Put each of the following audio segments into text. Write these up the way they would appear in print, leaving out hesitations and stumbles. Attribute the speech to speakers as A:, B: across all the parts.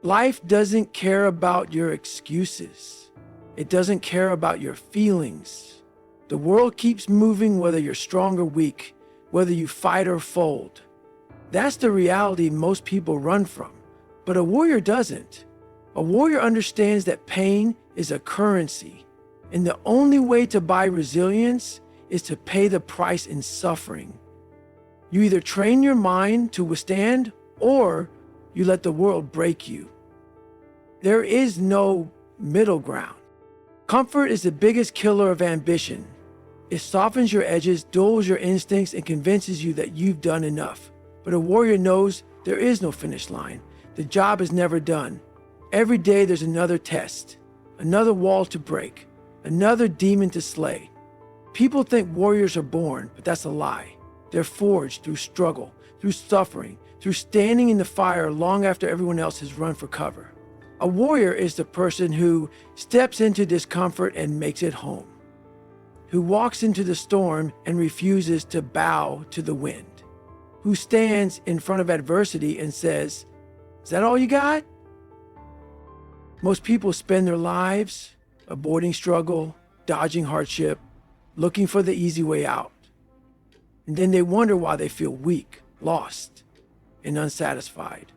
A: Life doesn't care about your excuses. It doesn't care about your feelings. The world keeps moving whether you're strong or weak, whether you fight or fold. That's the reality most people run from, but a warrior doesn't. A warrior understands that pain is a currency, and the only way to buy resilience is to pay the price in suffering. You either train your mind to withstand, or you let the world break you. There is no middle ground. Comfort is the biggest killer of ambition. It softens your edges, dulls your instincts, and convinces you that you've done enough. But a warrior knows there is no finish line. The job is never done. Every day there's another test, another wall to break, another demon to slay. People think warriors are born, but that's a lie. They're forged through struggle, through suffering, through standing in the fire long after everyone else has run for cover. A warrior is the person who steps into discomfort and makes it home, who walks into the storm and refuses to bow to the wind, who stands in front of adversity and says, "Is that all you got?" Most people spend their lives avoiding struggle, dodging hardship, looking for the easy way out. And then they wonder why they feel weak, lost, and unsatisfied.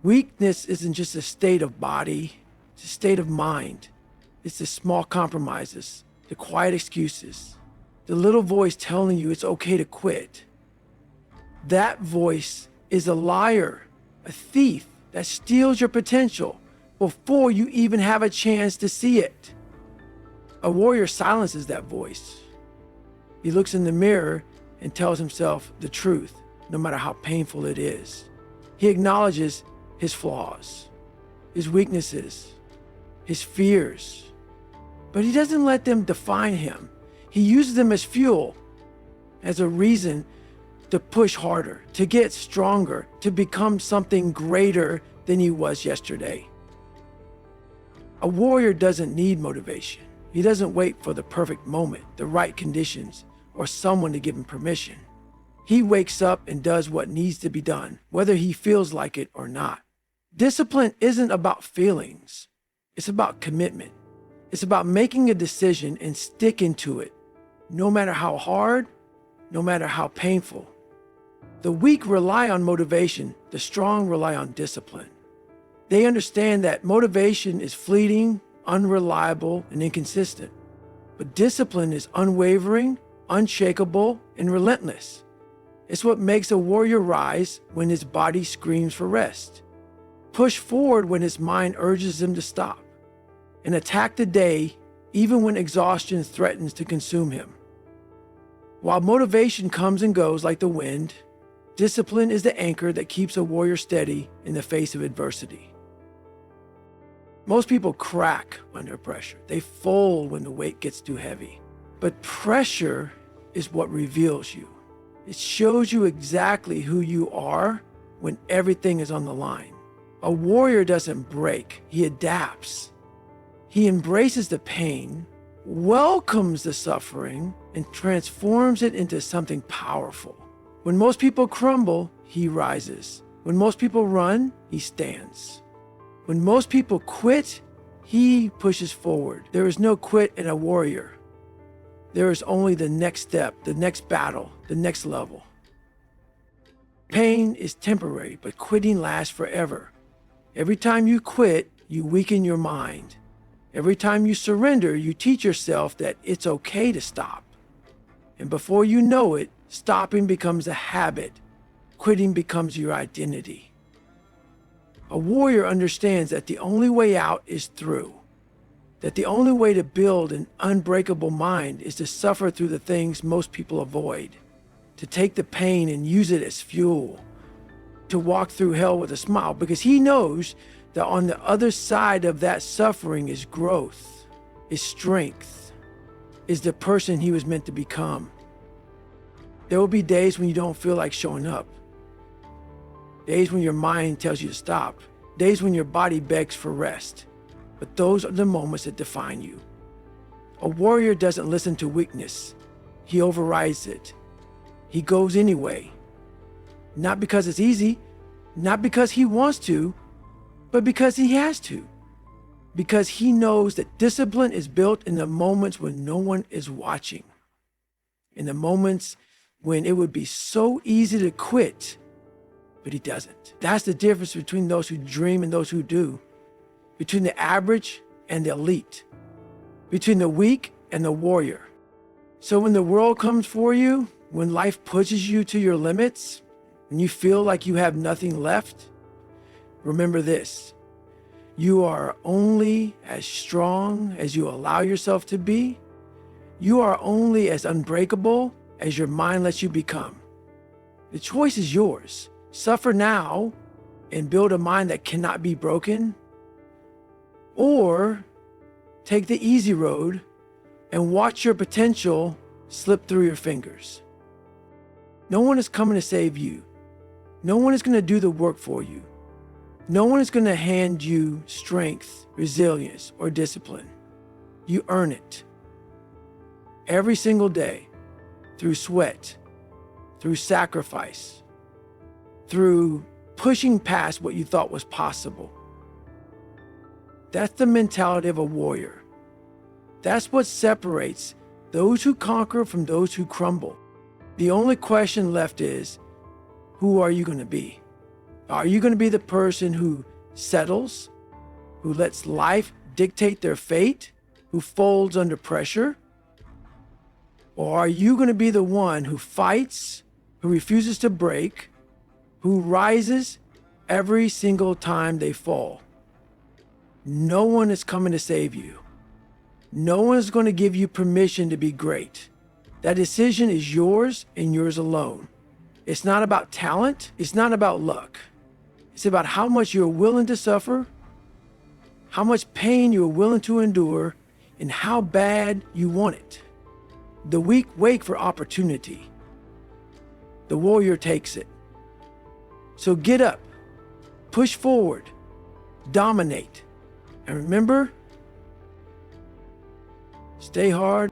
A: Weakness isn't just a state of body, it's a state of mind. It's the small compromises, the quiet excuses, the little voice telling you it's okay to quit. That voice is a liar, a thief that steals your potential before you even have a chance to see it. A warrior silences that voice. He looks in the mirror and tells himself the truth, no matter how painful it is. He acknowledges his flaws, his weaknesses, his fears, but he doesn't let them define him. He uses them as fuel, as a reason to push harder, to get stronger, to become something greater than he was yesterday. A warrior doesn't need motivation. He doesn't wait for the perfect moment, the right conditions, or someone to give him permission. He wakes up and does what needs to be done, whether he feels like it or not. Discipline isn't about feelings. It's about commitment. It's about making a decision and sticking to it, no matter how hard, no matter how painful. The weak rely on motivation. The strong rely on discipline. They understand that motivation is fleeting, unreliable, and inconsistent. But discipline is unwavering, unshakable, and relentless. It's what makes a warrior rise when his body screams for rest, push forward when his mind urges him to stop, and attack the day even when exhaustion threatens to consume him. While motivation comes and goes like the wind, discipline is the anchor that keeps a warrior steady in the face of adversity. Most people crack under pressure. They fold when the weight gets too heavy. But pressure is what reveals you. It shows you exactly who you are when everything is on the line. A warrior doesn't break, he adapts. He embraces the pain, welcomes the suffering, and transforms it into something powerful. When most people crumble, he rises. When most people run, he stands. When most people quit, he pushes forward. There is no quit in a warrior. There is only the next step, the next battle, the next level. Pain is temporary, but quitting lasts forever. Every time you quit, you weaken your mind. Every time you surrender, you teach yourself that it's okay to stop. And before you know it, stopping becomes a habit. Quitting becomes your identity. A warrior understands that the only way out is through. That the only way to build an unbreakable mind is to suffer through the things most people avoid. To take the pain and use it as fuel. To walk through hell with a smile, because he knows that on the other side of that suffering is growth, is strength, is the person he was meant to become. There will be days when you don't feel like showing up. Days when your mind tells you to stop. Days when your body begs for rest. But those are the moments that define you. A warrior doesn't listen to weakness. He overrides it. He goes anyway. Not because it's easy, not because he wants to, but because he has to. Because he knows that discipline is built in the moments when no one is watching. In the moments when it would be so easy to quit, but he doesn't. That's the difference between those who dream and those who do. Between the average and the elite. Between the weak and the warrior. So when the world comes for you, when life pushes you to your limits, and you feel like you have nothing left, remember this: you are only as strong as you allow yourself to be. You are only as unbreakable as your mind lets you become. The choice is yours. Suffer now and build a mind that cannot be broken, or take the easy road and watch your potential slip through your fingers. No one is coming to save you. No one is going to do the work for you. No one is going to hand you strength, resilience, or discipline. You earn it. Every single day, through sweat, through sacrifice, through pushing past what you thought was possible. That's the mentality of a warrior. That's what separates those who conquer from those who crumble. The only question left is, who are you going to be? Are you going to be the person who settles, who lets life dictate their fate, who folds under pressure? Or are you going to be the one who fights, who refuses to break, who rises every single time they fall? No one is coming to save you. No one is going to give you permission to be great. That decision is yours and yours alone. It's not about talent. It's not about luck. It's about how much you're willing to suffer, how much pain you're willing to endure, and how bad you want it. The weak wait for opportunity. The warrior takes it. So get up, push forward, dominate, and remember, stay hard.